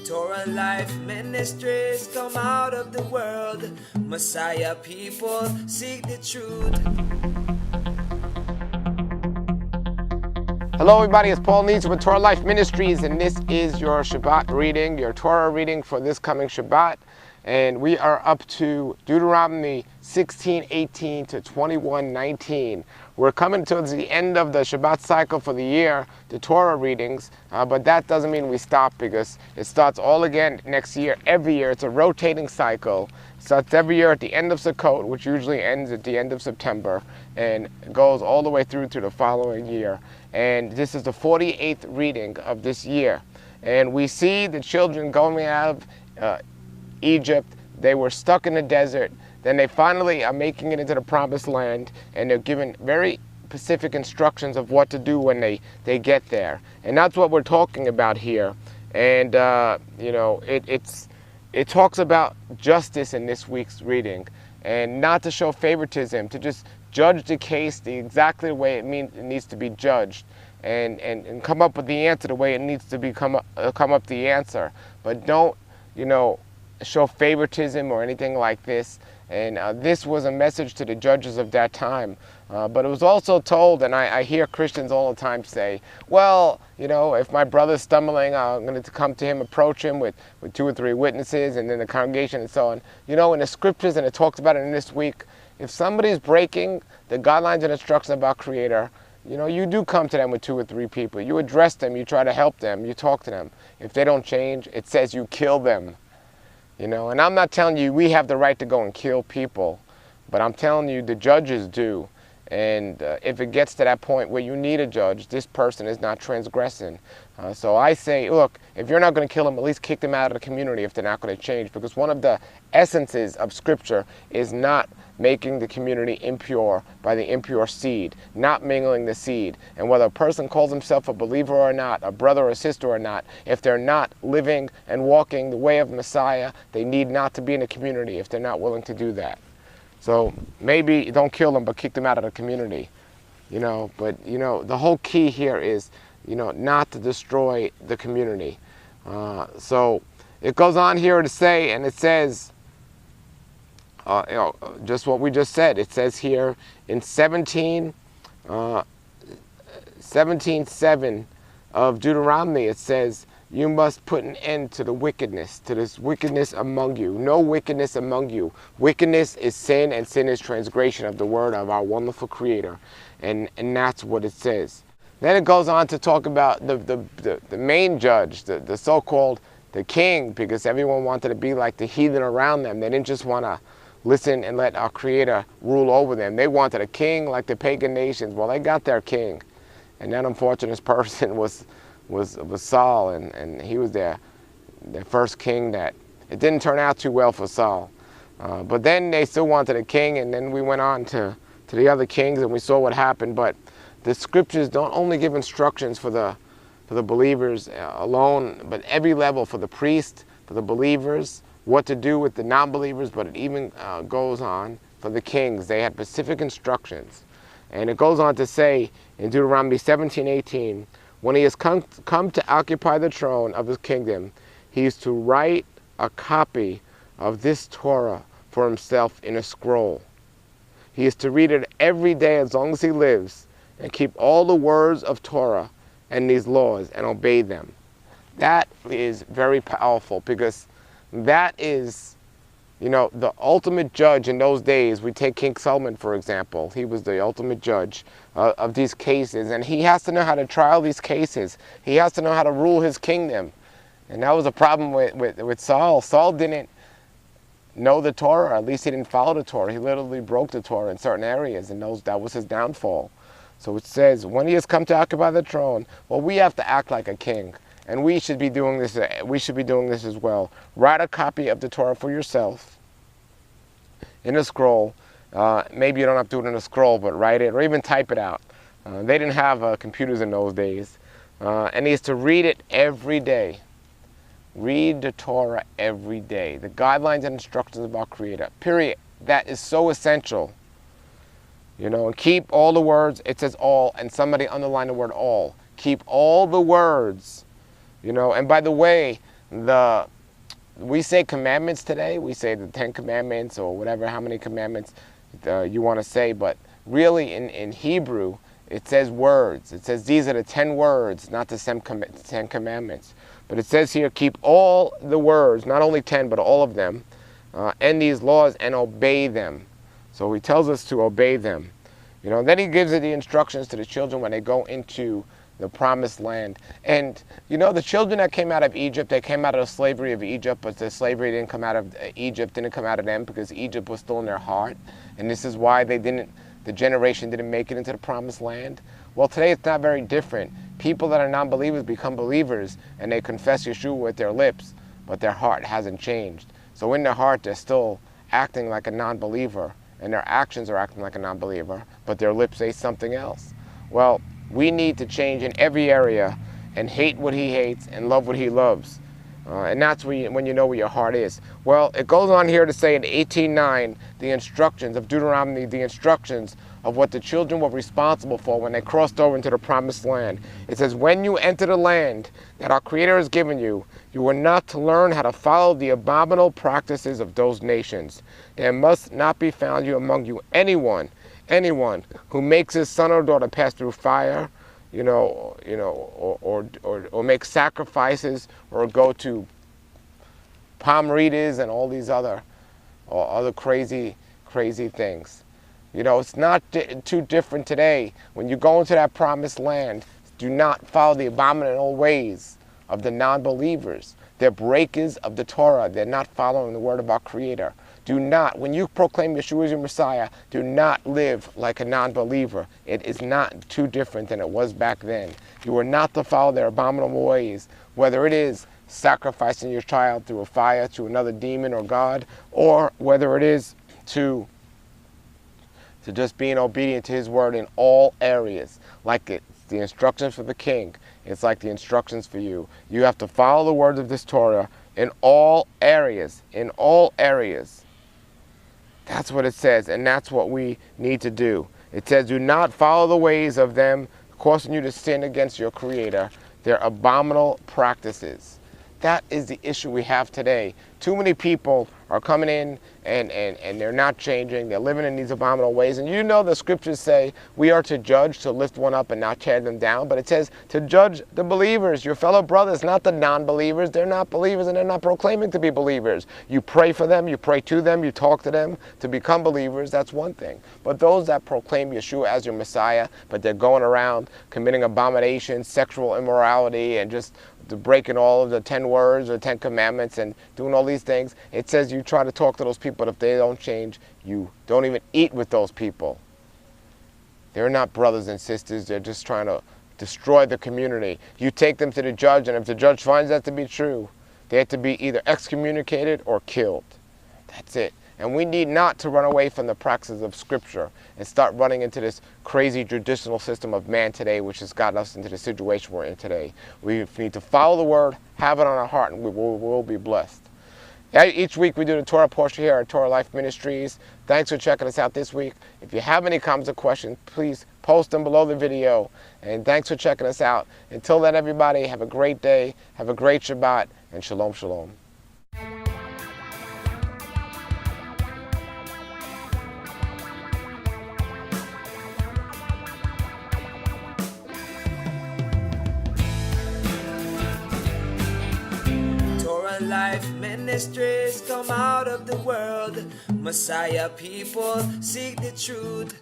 Torah Life Ministries come out of the world. Messiah people seek the truth. Hello everybody, it's Paul Needs with Torah Life Ministries, and this is your Shabbat reading, your Torah reading for this coming Shabbat. And we are up to Deuteronomy 16:18 to 21:19. We're coming towards the end of the Shabbat cycle for the year, the Torah readings, but that doesn't mean we stop, because it starts all again next year, every year. It's a rotating cycle. It starts every year at the end of Sukkot, which usually ends at the end of September, and goes all the way through to the following year. And this is the 48th reading of this year. And we see the children going out of Egypt. They were stuck in the desert. Then they finally are making it into the promised land, and they're given very specific instructions of what to do when they get there. And that's what we're talking about here. And it talks about justice in this week's reading, and not to show favoritism, to just judge the case exactly the way it needs to be judged, and come up with the answer the way it needs to be come up the answer. But don't show favoritism or anything like this. And this was a message to the judges of that time. But it was also told, and I hear Christians all the time say, well, if my brother's stumbling, I'm going to come to him, approach him with 2 or 3 witnesses, and then the congregation and so on. In the scriptures, and it talks about it in this week, if somebody's breaking the guidelines and instructions about Creator, you do come to them with 2 or 3 people. You address them, you try to help them, you talk to them. If they don't change, it says you kill them. And I'm not telling you we have the right to go and kill people, but I'm telling you the judges do. And if it gets to that point where you need a judge, this person is not transgressing. So I say, look, if you're not going to kill them, at least kick them out of the community if they're not going to change. Because one of the essences of Scripture is not making the community impure by the impure seed, not mingling the seed. And whether a person calls himself a believer or not, a brother or sister or not, if they're not living and walking the way of Messiah, they need not to be in the community if they're not willing to do that. So maybe don't kill them, but kick them out of the community. But the whole key here is, not to destroy the community. So it goes on here to say, and it says, just what we just said. It says here in 17:7 of Deuteronomy, it says, you must put an end to the wickedness, to this wickedness among you. No wickedness among you. Wickedness is sin, and sin is transgression of the word of our wonderful Creator. And that's what it says. Then it goes on to talk about the main judge, the so-called the king, because everyone wanted to be like the heathen around them. They didn't just want to listen and let our Creator rule over them. They wanted a king like the pagan nations. Well, they got their king. And that unfortunate person was Saul, and he was their first king. That it didn't turn out too well for Saul. But then they still wanted a king, and then we went on to the other kings, and we saw what happened. But the scriptures don't only give instructions for the believers alone, but every level, for the priest, for the believers, what to do with the non-believers, but it even goes on for the kings. They had specific instructions. And it goes on to say in Deuteronomy 17:18, when he has come to occupy the throne of his kingdom, he is to write a copy of this Torah for himself in a scroll. He is to read it every day as long as he lives, and keep all the words of Torah and these laws and obey them. That is very powerful, because that is, the ultimate judge in those days. We take King Solomon, for example. He was the ultimate judge of these cases, and he has to know how to trial these cases. He has to know how to rule his kingdom. And that was a problem with Saul. Saul didn't know the Torah, or at least he didn't follow the Torah. He literally broke the Torah in certain areas, and that was his downfall. So it says, when he has come to occupy the throne, well, we have to act like a king. And we should be doing this. We should be doing this as well. Write a copy of the Torah for yourself in a scroll. Maybe you don't have to do it in a scroll, but write it or even type it out. They didn't have computers in those days. And he is to read it every day. Read the Torah every day. The guidelines and instructions about Creator. Period. That is so essential. And keep all the words. It says all, and somebody underline the word all. Keep all the words. And by the way, we say commandments today. We say the 10 commandments or whatever, how many commandments you want to say. But really in Hebrew, it says words. It says these are the 10 words, not the 10 commandments. But it says here, keep all the words, not only 10, but all of them, and these laws, and obey them. So he tells us to obey them. You know, then he gives the instructions to the children when they go into the promised land. And, you know, the children that came out of Egypt, they came out of the slavery of Egypt, but the slavery didn't come out of Egypt, didn't come out of them because Egypt was still in their heart. And this is why the generation didn't make it into the promised land. Well, today it's not very different. People that are non-believers become believers, and they confess Yeshua with their lips, but their heart hasn't changed. So in their heart, they're still acting like a non-believer, and their actions are acting like a non-believer, but their lips say something else. Well, we need to change in every area and hate what he hates and love what he loves. And that's when you know where your heart is. Well, it goes on here to say in 18:9, the instructions of Deuteronomy, the instructions of what the children were responsible for when they crossed over into the promised land. It says, when you enter the land that our Creator has given you, you are not to learn how to follow the abominable practices of those nations. There must not be found among you anyone who makes his son or daughter pass through fire, or make sacrifices, or go to palm readers and all these other crazy things. You know, it's not too different today. When you go into that promised land, do not follow the abominable ways of the non-believers. They're breakers of the Torah. They're not following the word of our Creator. Do not, when you proclaim Yeshua as your Messiah, do not live like a non-believer. It is not too different than it was back then. You are not to follow their abominable ways, whether it is sacrificing your child through a fire to another demon or God, or whether it is to just being obedient to his word in all areas. Like it's the instructions for the king, it's like the instructions for you. You have to follow the words of this Torah in all areas. In all areas. That's what it says, and that's what we need to do. It says, do not follow the ways of them, causing you to sin against your Creator, their abominable practices. That is the issue we have today. Too many people are coming in and they're not changing. They're living in these abominable ways. And you know the scriptures say we are to judge, to lift one up and not tear them down. But it says to judge the believers, your fellow brothers, not the non-believers. They're not believers and they're not proclaiming to be believers. You pray for them, you pray to them, you talk to them to become believers. That's one thing. But those that proclaim Yeshua as your Messiah, but they're going around committing abominations, sexual immorality, and just breaking all of the 10 words or 10 commandments and doing all these things, it says you try to talk to those people, but if they don't change, you don't even eat with those people. They're not brothers and sisters. They're just trying to destroy the community. You take them to the judge, and if the judge finds that to be true, they have to be either excommunicated or killed. That's it. And we need not to run away from the practices of Scripture and start running into this crazy traditional system of man today, which has gotten us into the situation we're in today. We need to follow the Word, have it on our heart, and we will be blessed. Each week we do the Torah portion here at Torah Life Ministries. Thanks for checking us out this week. If you have any comments or questions, please post them below the video. And thanks for checking us out. Until then, everybody, have a great day, have a great Shabbat, and Shalom, Shalom. Life ministries come out of the world. Messiah people seek the truth.